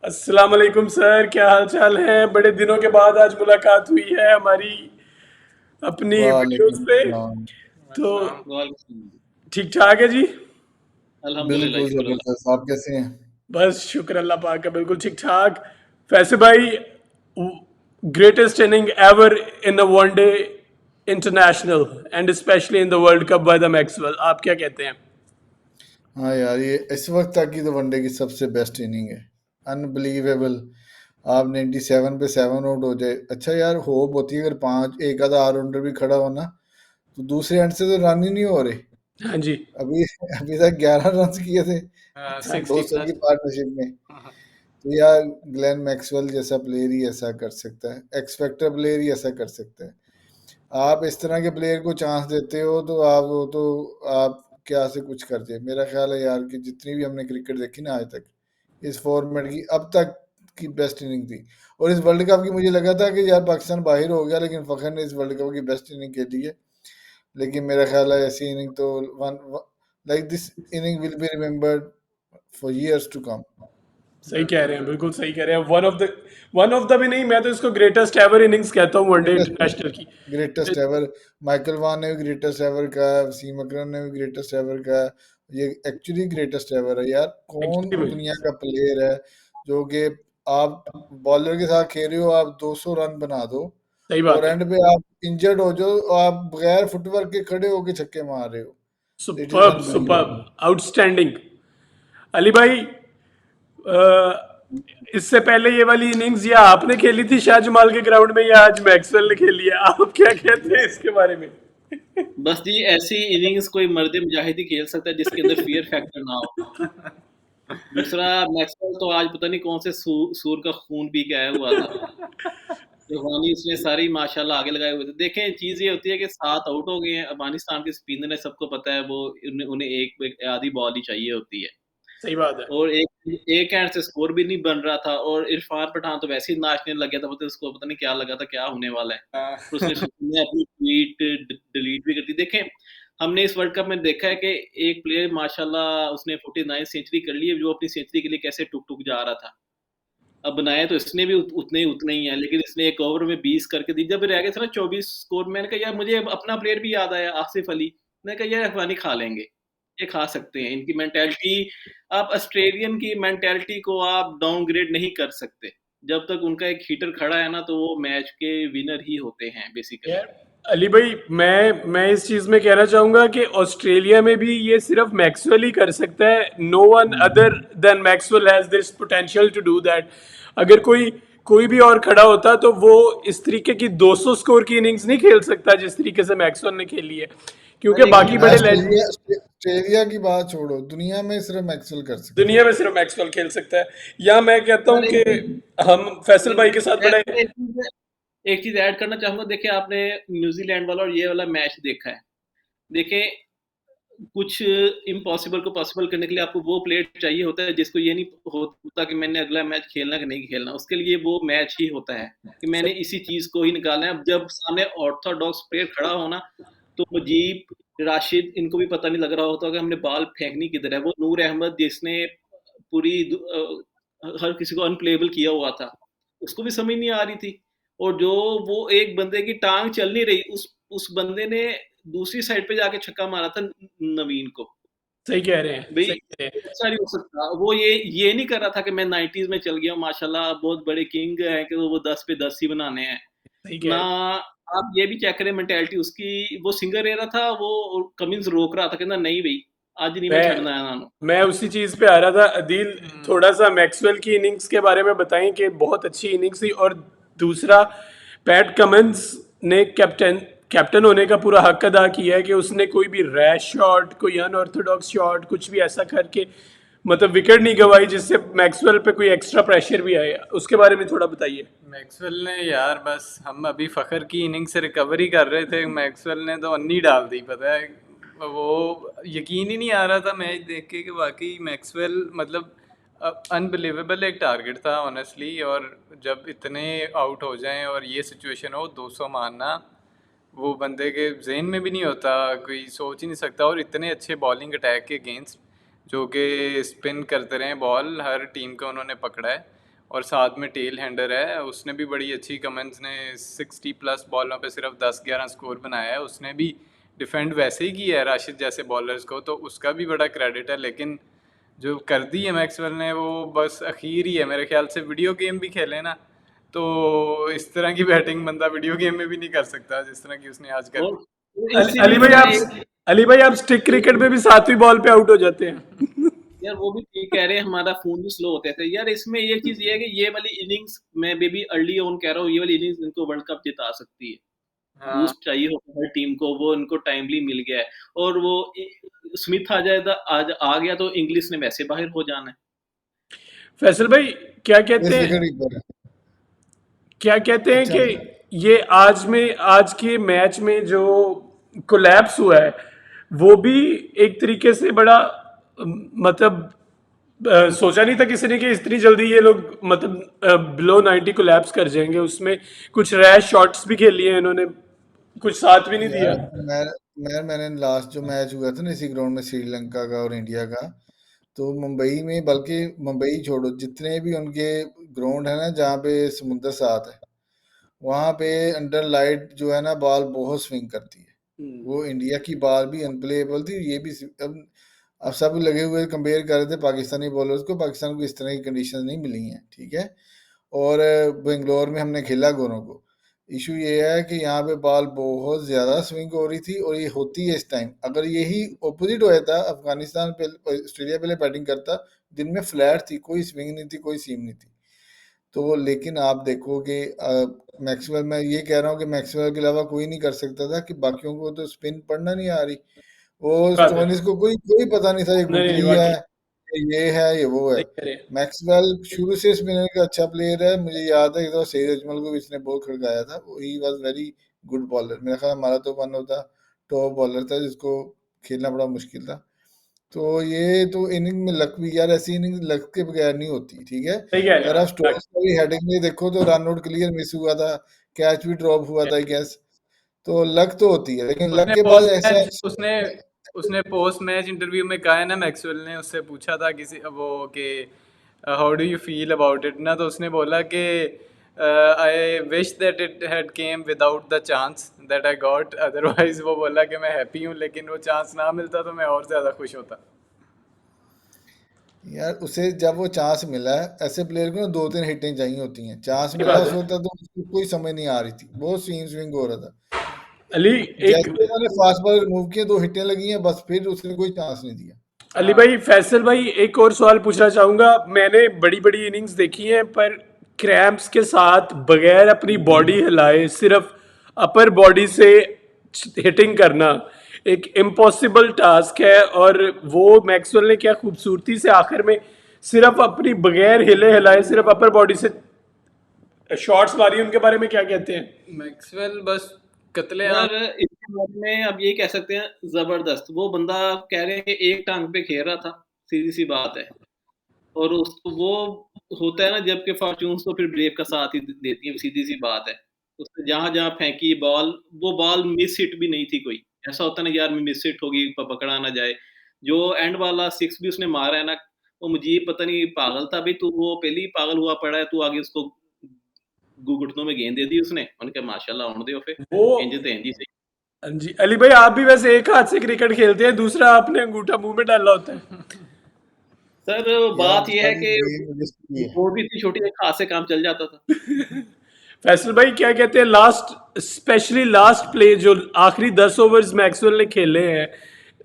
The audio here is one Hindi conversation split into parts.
अस्सलाम वालेकुम सर, क्या हाल चाल है? बड़े दिनों के बाद आज मुलाकात हुई है हमारी अपनी वीडियोस वालेकुम पे। सलाम। तो वालेकुम। ठीक ठाक है जी। अल्हम्दुलिल्लाह, बिल्कुल शुक्र अल्लाह। जबरदस्त। आप कैसे हैं? बस शुक्र अल्लाह पाक का, बिल्कुल ठीक ठाक। फैसे भाई, greatest inning ever in a one day international and specially in the world cup by the Maxwell, आप क्या कहते हैं? हाँ यार, ये इस वक्त तक की तो वनडे की सबसे बेस्ट इनिंग है। अनबिलीवेबल। आप 97 पे 7 आउट हो जाए, अच्छा यार होप होती है अगर पांच एक आधा ऑलराउंडर भी खड़ा हो ना, तो दूसरे एंड से तो रन ही नहीं हो रहे। हाँ जी। अभी अभी तक 11 रन किए थे 60 200 की प्लस। पार्टनरशिप में। तो यार ग्लेन मैक्सवेल जैसा प्लेयर ही ऐसा कर सकता है, एक्सपेक्टर प्लेयर ही ऐसा कर सकता है। आप इस तरह के प्लेयर को चांस देते हो तो आप वो तो आप क्या से कुछ कर दे। मेरा ख्याल है यार कि जितनी भी हमने क्रिकेट देखी ना आज तक, इस फॉर्मेट की अब तक की बेस्ट इनिंग थी। और इस वर्ल्ड कप की मुझे लगा था कि यार पाकिस्तान बाहर हो गया, लेकिन फखर ने इस वर्ल्ड कप की बेस्ट इनिंग खेली है। लेकिन मेरा ख्याल है ऐसी इनिंग तो one like this inning will be remembered for years to come. सही कह रहे हैं, बिल्कुल सही कह रहे हैं। वन ऑफ द भी नहीं, मैं तो इसको ग्रेटेस्ट एवर इनिंग्स कहता हूँ वनडे इंटरनेशनल की। Greatest ever. माइकल वान ने भी ग्रेटेस्ट एवर कहा है, वसीम अकरम ने भी ग्रेटेस्ट एवर कहा है। ये एक्चुअली ग्रेटेस्ट एवर है यार। कौन एक्चुअली भाई, दुनिया का प्लेयर है जो कि आप बॉलर के साथ खेल रहे हो, आप 200 रन बना दो सही बात और है। एंड पे आप इंजर्ड हो जाओ और आप बगैर फुटवर्क के खड़े होके छक्के मार रहे हो। It is superb unbelievable. Superb, outstanding. Ali भाई, इससे पहले ये वाली इनिंग्स या आपने खेली थी शाहजमाल के ग्राउंड में या आज मैक्सवेल ने खेली है? आप क्या कहते हैं इसके बारे में? बस जी, ऐसी इनिंग्स कोई मर्द मुजाहिद ही खेल सकता है जिसके अंदर फियर फैक्टर ना हो। दूसरा, मैक्सवेल तो आज पता नहीं कौन से सूर का खून पी के आया हुआ था। जवानी उसने सारी माशाल्लाह आगे लगाए हुए थे। देखें, चीज़ ये होती है कि 7 आउट हो गए हैं। अफगानिस्तान के स्पिनर है, सबको पता है वो उन्हें एक आधी बॉल ही चाहिए होती है। सही बात है। और एक एक एंड से स्कोर भी नहीं बन रहा था और इरफान पठान तो वैसे ही नाचने लग गया था, उसको पता नहीं क्या लगा था, क्या होने वाला है। तो उसने ने अपनी ट्वीट डिलीट भी कर दी। देखें, हमने इस वर्ल्ड कप में देखा है कि एक प्लेयर माशाल्लाह उसने 49 सेंचुरी कर ली है, जो अपनी सेंचुरी के लिए कैसे टुक-टुक जा रहा था। अब बनाए तो इसने भी उतने ही हैं, लेकिन इसने एक ओवर में 20 करके दी। जब रह गए थे ना 24 स्कोर, मैंने कहा यार, मुझे अपना प्लेयर भी याद आया, आसिफ अली। मैंने कहा यार, अफगानी खा लेंगे, ये खा सकते हैं। इनकी मेंटालिटी, आप ऑस्ट्रेलियन की मेंटालिटी को आप डाउनग्रेड नहीं कर सकते। जब तक उनका एक हिटर खड़ा है ना, तो वो मैच के विनर ही होते हैं बेसिकली। यार अली भाई, मैं इस चीज में कहना चाहूंगा कि ऑस्ट्रेलिया में भी ये सिर्फ मैक्सवेल ही कर सकता है। No one other than Maxwell has this potential to do that. अगर कोई कोई भी और खड़ा होता तो वो इस तरीके की 200 स्कोर की इनिंग्स नहीं खेल सकता जिस तरीके से मैक्सवेल ने खेली है, क्योंकि नहीं, बाकी बड़े ऑस्ट्रेलिया ऑस्ट्रेलिया की बात छोड़ो, दुनिया में सिर्फ मैक्सवेल कर सकता दुनिया है। में सिर्फ मैक्सवेल खेल सकता है। या मैं कहता हूं पर कि हम फैसल भाई के साथ बड़े। एक चीज ऐड करना चाहूंगा। देखिए, आपने न्यूजीलैंड वाला और ये वाला मैच देखा है। देखें, कुछ इम्पॉसिबल को पॉसिबल करने के लिए आपको वो प्लेयर चाहिए होता है जिसको ये नहीं होता कि मैंने अगला मैच खेलना कि नहीं खेलना। उसके लिए वो मैच ही होता है कि मैंने इसी चीज को ही निकालना है। अब जब सामने ऑर्थोडॉक्स प्लेयर खड़ा होना, तो मुजीब, राशिद, इनको भी पता नहीं लग रहा होता कि हमने बॉल फेंकनी किधर है। वो नूर अहमद जिसने पूरी हर किसी को अनप्लेबल किया हुआ था, उसको भी समझ नहीं आ रही थी। और जो वो एक बंदे की टांग चल नहीं रही, उस बंदे ने दूसरी साइड पे जाके छक्का मारा था नवीन को। सही कह रहे हैं, भाई, सही कह रहे हैं। ऐसा नहीं हो सकता। वो ये नहीं कर रहा था कि मैं 90s में चल गया हूँ, माशाल्लाह बहुत बड़े किंग हैं कि वो 10 पे 10 ही बनाने हैं सही कह ना। रहे आप ये भी चेक करें मेंटेलिटी उसकी। वो सिंगर रह रहा था, वो कमिंस रोक रहा था, कहना नहीं भाई, आज नहीं हैं। मैं छड़ना है ना। मैं उसी चीज पे आ रहा था अदील। थोड़ा सा मैक्सवेल की इनिंग्स के बारे में बताएं कि बहुत अच्छी इनिंग्स थी। और दूसरा, पैट कमिंस ने कैप्टन कैप्टन होने का पूरा हक अदा किया है कि उसने कोई भी रैश शॉट, कोई अनऑर्थोडॉक्स शॉट, कुछ भी ऐसा करके मतलब विकेट नहीं गवाई जिससे मैक्सवेल पे कोई एक्स्ट्रा प्रेशर भी आए। उसके बारे में थोड़ा बताइए। मैक्सवेल ने यार, बस हम अभी फ़खर की इनिंग से रिकवरी कर रहे थे, मैक्सवेल ने तो अन्नी डाल दी। पता है, वो यकीन ही नहीं आ रहा था मैच देख के कि वाकई मैक्सवेल मतलब अनबिलीवेबल एक टारगेट था ऑनेस्टली। और जब इतने आउट हो जाएं और ये सिचुएशन हो, 200 मारना वो बंदे के जेन में भी नहीं होता, कोई सोच ही नहीं सकता। और इतने अच्छे बॉलिंग अटैक के अगेंस्ट, जो कि स्पिन करते रहे बॉल, हर टीम को उन्होंने पकड़ा है। और साथ में टेल हैंडर है, उसने भी बड़ी अच्छी कमेंस ने 60+ बॉलों पे सिर्फ 10-11 स्कोर बनाया है। उसने भी डिफेंड वैसे ही किया है राशिद जैसे बॉलर्स को, तो उसका भी बड़ा क्रेडिट है। लेकिन जो कर दी है मैक्सवेल ने वो बस अखीर ही है मेरे ख्याल से। वीडियो गेम भी खेले ना तो इस तरह की बैटिंग बंदा वीडियो गेम में भी नहीं कर सकता जिस तरह की उसने आज कर और दी। इसी अली में भाई मैं आप अली भाई आप स्टिक क्रिकेट में भी 7वीं बॉल पे आउट हो जाते हैं। यार वो भी ठीक कह रहे हैं, हमारा फोन भी स्लो होते थे यार। इसमें ये चीज ये है कि ये वाली इनिंग्स मैं बेबी अर्ली ऑन कह रहा हूँ, ये वाली इनिंग्स इनको वर्ल्ड कप जिता सकती है। हाँ बूस्ट चाहिए होता है हर टीम को, वो इनको टाइमली मिल गया है। और वो स्मिथ आ जाए आज आ गया तो इंग्लिश ने वैसे बाहर हो जाना है। फैसल भाई क्या कहते इस हैं, विकेट कीपर है। क्या कहते हैं अच्छा, कि ये आज के मैच में जो कोलैप्स हुआ है वो भी एक तरीके से बड़ा मतलब सोचा नहीं था किसी ने कि इतनी जल्दी ये लोग मतलब बिलो 90 कोलैप्स कर जाएंगे। उसमें कुछ रैश शॉट्स भी खेल लिए इन्होंने, कुछ साथ भी नहीं दिया। यार मैंने लास्ट जो मैच हुआ था ना इसी ग्राउंड में, श्रीलंका का और इंडिया का, तो मुंबई में, बल्कि मुंबई छोड़ो, जितने भी उनके ग्राउंड है ना जहाँ पे समुद्र साथ है, वहाँ पे अंडर लाइट जो है ना बॉल बहुत स्विंग करती है। वो इंडिया की बॉल भी अनप्लेएबल थी, ये भी अब सब लगे हुए कंपेयर कर रहे थे पाकिस्तानी बॉलर्स को। पाकिस्तान को इस तरह की कंडीशन नहीं मिली हैं, ठीक है। और बेंगलोर में हमने खेला दोनों को। इशू ये है कि यहाँ पे बॉल बहुत ज़्यादा स्विंग हो रही थी, और ये होती है इस टाइम। अगर यही ऑपोजिट होया था, अफगानिस्तान पे ऑस्ट्रेलिया पहले बैटिंग करता, दिन में फ्लैट थी, कोई स्विंग नहीं थी, कोई सीम नहीं थी। तो लेकिन आप देखो कि मैक्सवेल, मैं ये कह रहा हूँ कि मैक्सवेल के अलावा कोई नहीं कर सकता था, कि बाकियों को तो स्पिन पढ़ना नहीं आ रही। वो बात है। स्टोनिस को कोई कोई पता नहीं था ये नहीं नहीं गुगली है, वाकई ये है, ये वो है। सही कह रहे हैं। मैक्सवेल शुरू से स्पिनर का अच्छा प्लेयर है। मुझे याद है एक दफा सईद अजमल को भी इसने बॉल खड़काया था, he was very good bowler. मेरा ख्याल हमारा तो one of the top bowler था, जिसको खेलना बड़ा मुश्किल था। तो ये तो इनिंग में लक भी, यार ऐसी इनिंग लक के बगैर नहीं होती, ठीक है। सही कह रहे अगर हैं आप स्टोक्स का भी हेडिंग में देखो तो रन आउट क्लियर मिस हुआ था, कैच भी ड्रॉप हुआ था, आई गेस। तो लक तो होती है, लेकिन लक उसने के बाद पोस्ट ऐसा मैच उसने उसने पोस्ट मैच इंटरव्यू में कहा है ना, मैक्सवेल ने उससे पूछा था किसी वो कि how do you feel about it ना, तो उसने बोला कि I wish that it had came without the chance that I got, otherwise वो बोला कि मैं हैप्पी हूँ, लेकिन वो चांस ना मिलता तो मैं और ज़्यादा खुश होता। यार उसे जब वो चांस मिला है, ऐसे प्लेयर को ना 2-3 हिटें चाहिए होती हैं। चांस सही मिला बात उस है। वक्त तो उसको कोई समझ नहीं आ रही थी, बहुत स्विंग स्विंग हो रहा था। अली एक जैसे उन्होंने फास्ट बॉलर रिमूव किए, 2 हिटें लगी हैं, बस फिर उसने कोई चांस नहीं दिया। अली हाँ भाई, फैसल भाई एक और सवाल पूछना चाहूंगा। मैंने बड़ी बड़ी इनिंग्स देखी हैं पर क्रैम्प्स के साथ बगैर अपनी बॉडी हिलाए सिर्फ अपर बॉडी से हिटिंग करना एक इम्पॉसिबल टास्क है। और वो मैक्सवेल ने क्या खूबसूरती से आखिर में सिर्फ अपनी बगैर हिले हिलाए सिर्फ अपर बॉडी से शॉट्स मारी। उनके बारे में क्या कहते हैं? मैक्सवेल बस कत्लेआम। यार इसके बारे में अब ये कह सकते हैं जबरदस्त। वो बंदा कह रहे हैं कि एक टांग पे खेल रहा था, सीधी सी बात है। और उसको वो होता है ना, जबकि फॉर्च्यून्स तो फिर ब्रेव का साथ ही देती है, सीधी सी बात है। उसने जहां जहां फेंकी बॉल, वो बॉल मिस हिट भी नहीं थी कोई। ऐसा होता है ना यार, मिस हिट होगी, पकड़ा ना जाए। जो एंड वाला सिक्स भी उसने मारा है ना, वो मुझे पता नहीं पागल था भाई, तू वो पहले ही पागल हुआ पड़ा है, तू आगे उसको घुटनों में गेंद दे दी उसने। उनके माशाल्लाह होने दो फिर, वो इंज तो इंज ही सही। हाँ जी अली भाई, आप भी वैसे एक हाथ से क्रिकेट खेलते हैं, दूसरा आपने अंगूठा मुंह में डाला होता है। सर यार बात ये है सारी कि गेम रिस्की है। वो भी इतनी छोटी, एक हाथ से काम चल जाता था। फैसल भाई क्या कहते हैं, लास्ट स्पेशली लास्ट प्ले जो आखिरी 10 ओवर्स मैक्सवेल ने खेले हैं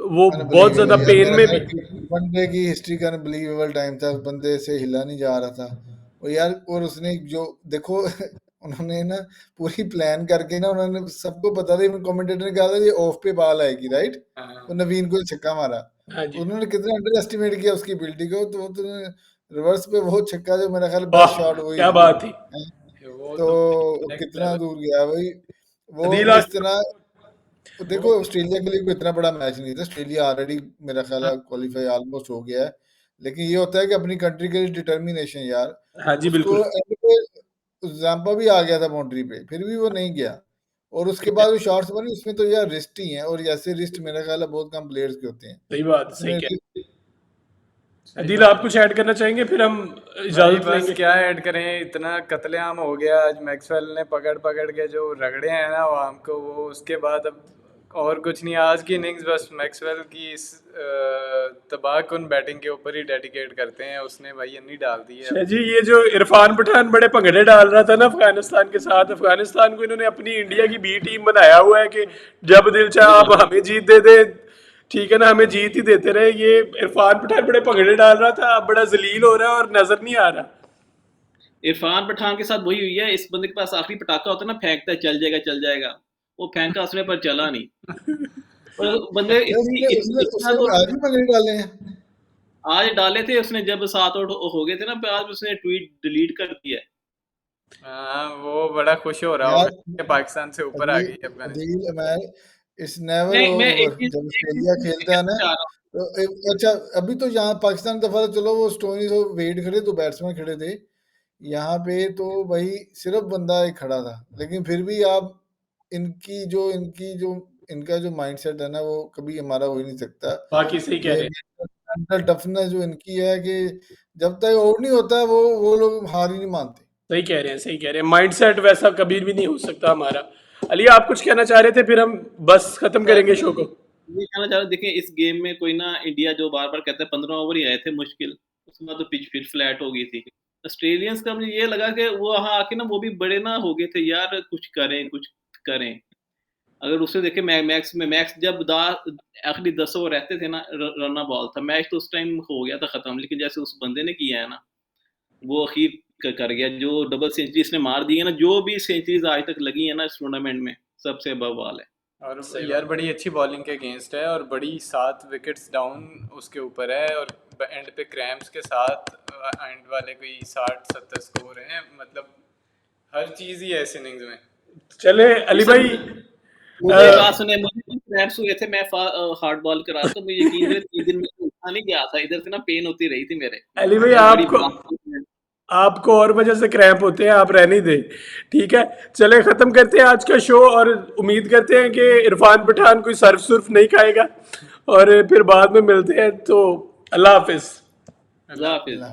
वो बहुत ज्यादा अनबिलीवेबल यार, पेन मेरा में भी। ख्याल वनडे की हिस्ट्री का अनबिलीवेबल टाइम था। उस बंदे से हिला नहीं जा रहा था। और यार, और उसने जो देखो उन्होंने ना पूरी प्लान करके ना, उन्होंने सबको पता था, कमेंटेटर ने कहा था ये ऑफ पे बॉल आएगी, राइट। हाँ तो नवीन को छक्का मारा। हाँ तो जी। उन्होंने कितना अंडर एस्टिमेट किया उसकी एबिलिटी को। तो रिवर्स पे वो छक्का, जो मेरा ख्याल वाह बेस्ट शॉट वही क्या था। बात थी। हैं? वो तो तो वो नेक्स्ट कितना लेवल। दूर गया भाई। वो अदील जिस आज तरह, तो देखो ऑस्ट्रेलिया के लिए कोई इतना बड़ा मैच नहीं था। ऑस्ट्रेलिया ऑलरेडी मेरा ख्याल है क्वालिफाई ऑलमोस्ट हो गया है। लेकिन ये होता है कि अपनी कंट्री के लिए डिटर्मिनेशन यार। हाँ जी उसको बिल्कुल। एंड पे जाम्पा भी आ गया था बाउंड्री पे, फिर भी वो नहीं गया। और उसके बाद वो शॉट्स बनी, उसमें तो यार रिस्ट ही है। और ऐसे रिस्ट मेरा ख्याल है बहुत कम प्लेयर्स के होते हैं। सही बात, सही उसने कह। अदील आप कुछ ऐड करना चाहेंगे, फिर हम भाई इजाजत बस लेंगे। क्या ऐड करें, इतना कत्लेआम हो गया आज मैक्सवेल ने पकड़ पकड़ के जो रगड़े हैं ना आवाम को, वो उसके बाद अब और कुछ नहीं। आज की इनिंग्स बस मैक्सवेल की इस तबाहकुन बैटिंग के ऊपर ही डेडिकेट करते हैं। उसने भाई अन्नी डाल दी है। शाह जी, ये जो इरफान पठान बड़े भंगड़े डाल रहा था ना अफगानिस्तान के साथ, अफगानिस्तान को इन्होंने अपनी इंडिया की बी टीम बनाया हुआ है कि जब दिल चाहे आप हमें जीत दे दे, ठीक है ना, हमें जीत ही देते रहे। ये इरफान पठान बड़े भंगड़े डाल रहा था, अब बड़ा जलील हो रहा है और नजर नहीं आ रहा। इरफान पठान के साथ वही हुई है, इस बंदे के पास आखिरी पटाखा होता है ना, फेंकता है चल जाएगा चल जाएगा, वो फेंका उसने पर चला नहीं। और बंदे क्या इतनी उसने इतनी उसने इतना उसने तो आज भी पकड़े डाले हैं? आज डाले थे उसने, जब 7 आउट हो गए थे ना, पे आज उसने ट्वीट डिलीट कर दिया है। हाँ, वो बड़ा खुश हो रहा यार होगा कि पाकिस्तान से ऊपर आ अदील गई अफगानिस्तान। अदील मैं इट्स नेवर मैं एक ओवर। चीज जब ऑस्ट्रेलिया खेलता है ना, कहना चाह रहा हूँ। तो अच्छा अभी तो यहाँ पाकिस्तान दफा तो चलो वो स्टोनी तो वेट खड़े, तो बैट्समैन खड़े थे। यहाँ पे तो भाई सिर्फ बंदा एक खड़ा था, लेकिन फिर भी आप इनकी जो इनका जो माइंडसेट है ना, वो कभी हमारा हो ही नहीं सकता। बाकी सही कह ये रहे हैं। मेंटल टफनेस जो इनकी है कि जब तक आउट नहीं होता वो लोग हार ही नहीं मानते। सही कह रहे हैं, सही कह रहे हैं। माइंडसेट वैसा कभी भी नहीं हो सकता हमारा। अली आप कुछ कहना चाह रहे थे, फिर हम बस खत्म करेंगे शो को। ये कहना चाह रहा हूँ, देखिए इस गेम में कोई ना, इंडिया जो बार बार कहता है 15 ओवर ही आए थे मुश्किल, उसके बाद तो पिच फिर फ्लैट हो गई थी। ऑस्ट्रेलियंस का मुझे ये लगा कि वो वहाँ आके ना वो भी बड़े ना हो गए थे यार, कुछ करें कुछ करें। अगर उसे देखे मैक्स जब आखिरी 10 ओवर रहते थे ना, रन बॉल था मैच, तो उस टाइम हो गया था खत्म। लेकिन जैसे उस बंदे ने किया है ना, वो अखीर कर गया, जो डबल सेंचुरी इसने मार दी है ना, जो भी सेंचुरीज आज तक लगी है ना इस टूर्नामेंट में, सबसे अबव वाल है। और यार बड़ी अच्छी बॉलिंग के अगेंस्ट है, और बड़ी 7 विकेट्स डाउन उसके ऊपर है, और एंड पे क्रैम्प्स के साथ एंड वाले कोई 60-70 स्कोर हैं। मतलब हर चीज़ ही है इस इनिंग्स में। चले अली भाई, मुझे एक बात सुने, मुझे क्रैम्प्स हुए थे, मैं हार्ड बॉल करा था, मुझे यकीन है 3 दिन में तो उठा नहीं गया था, इधर से ना पेन होती रही थी मेरे। अली भाई बड़ी आपको और वजह से क्रैम्प होते हैं, आप रहने दें, ठीक है। चले ख़त्म करते हैं आज का शो, और उम्मीद करते हैं कि इरफान पठान कोई सर्फ सुर्फ नहीं खाएगा, और फिर बाद में मिलते हैं। तो अल्लाह हाफिज़। अल्लाह हाफिज। अल्लाह।